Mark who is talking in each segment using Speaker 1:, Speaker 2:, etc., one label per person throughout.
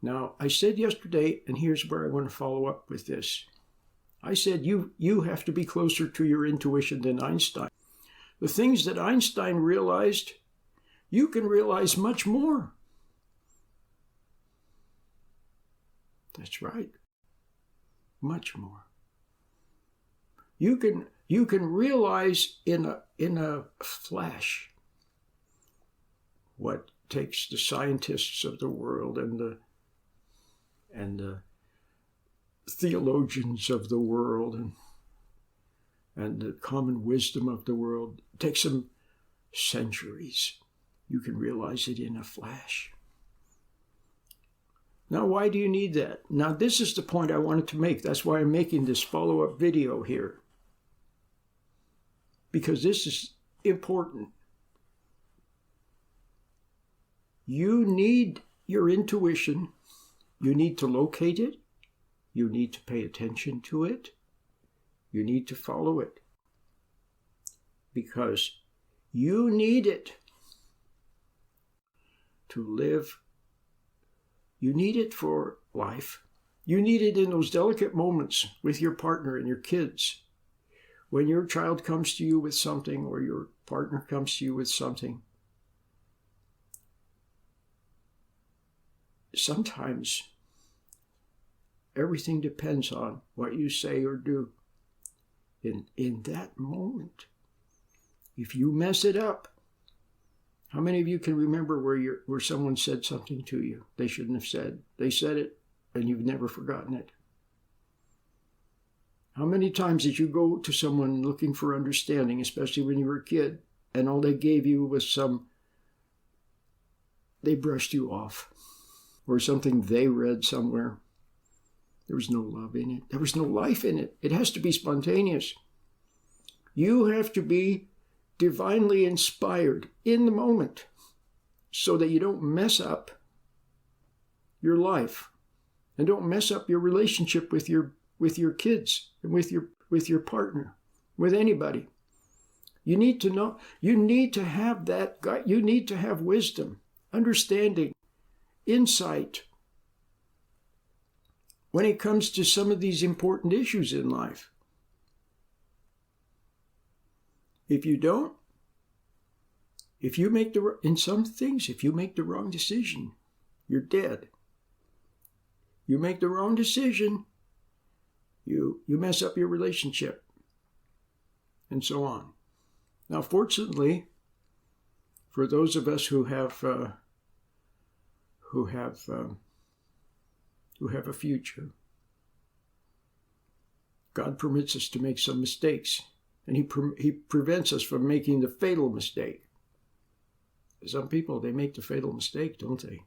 Speaker 1: Now, I said yesterday, and here's where I want to follow up with this. I said you have to be closer to your intuition than Einstein. The things that Einstein realized, you can realize much more. That's right. Much more. You can realize in a flash what takes the scientists of the world and the theologians of the world and the common wisdom of the world. It takes them centuries. You can realize it in a flash. Now, why do you need that? Now, this is the point I wanted to make. That's why I'm making this follow-up video here. Because this is important. You need your intuition. You need to locate it. You need to pay attention to it. You need to follow it. Because you need it to live. You need it for life. You need it in those delicate moments with your partner and your kids. When your child comes to you with something or your partner comes to you with something. Sometimes everything depends on what you say or do. In that moment, if you mess it up, how many of you can remember where someone said something to you they shouldn't have said? They said it, and you've never forgotten it. How many times did you go to someone looking for understanding, especially when you were a kid, and all they gave you was they brushed you off, or something they read somewhere? There was no love in it. There was no life in it. It has to be spontaneous. You have to be divinely inspired in the moment so that you don't mess up your life and don't mess up your relationship with your kids and with your partner, with anybody. You need to know, you need to have that, you need to have wisdom, understanding, insight when it comes to some of these important issues in life. If you don't, if you make in some things, if you make the wrong decision, you're dead. You make the wrong decision, you mess up your relationship, and so on. Now, fortunately, for those of us who have a future, God permits us to make some mistakes, and He prevents us from making the fatal mistake. Some people, they make the fatal mistake, don't they?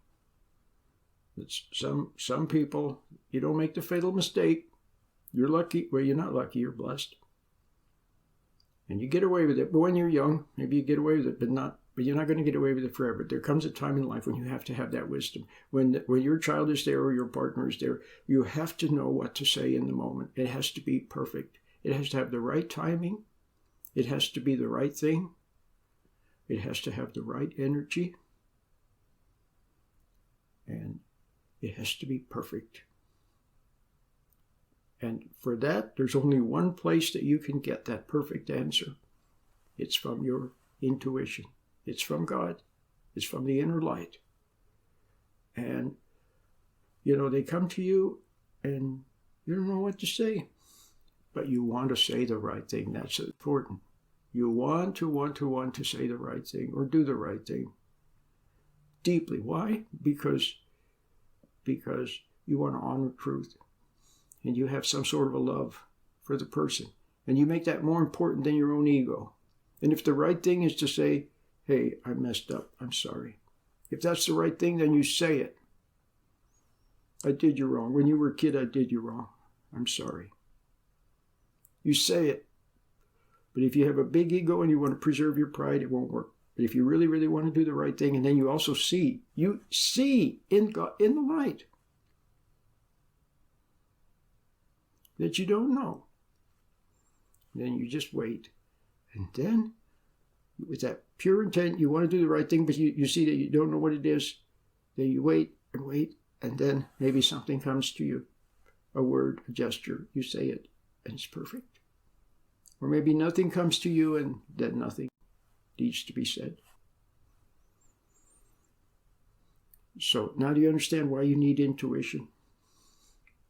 Speaker 1: It's some people, you don't make the fatal mistake. You're lucky. Well, you're not lucky. You're blessed, and you get away with it. But when you're young, maybe you get away with it, but you're not going to get away with it forever. There comes a time in life when you have to have that wisdom. When your child is there or your partner is there, you have to know what to say in the moment. It has to be perfect. It has to have the right timing. It has to be the right thing. It has to have the right energy. And it has to be perfect. And for that, there's only one place that you can get that perfect answer. It's from your intuition. It's from God. It's from the inner light. And, they come to you and you don't know what to say. But you want to say the right thing. That's important. You want to say the right thing or do the right thing. Deeply. Why? Because you want to honor truth. And you have some sort of a love for the person. And you make that more important than your own ego. And if the right thing is to say, hey, I messed up, I'm sorry. If that's the right thing, then you say it. I did you wrong. When you were a kid, I did you wrong. I'm sorry. You say it. But if you have a big ego and you want to preserve your pride, it won't work. But if you really, really want to do the right thing, and then you also see in God, in the light, that you don't know. Then you just wait. And then, with that pure intent, you want to do the right thing, but you see that you don't know what it is. Then you wait and wait And then maybe something comes to you, a word, a gesture, you say it, and it's perfect. Or maybe nothing comes to you, and then nothing needs to be said. So now do you understand why you need intuition?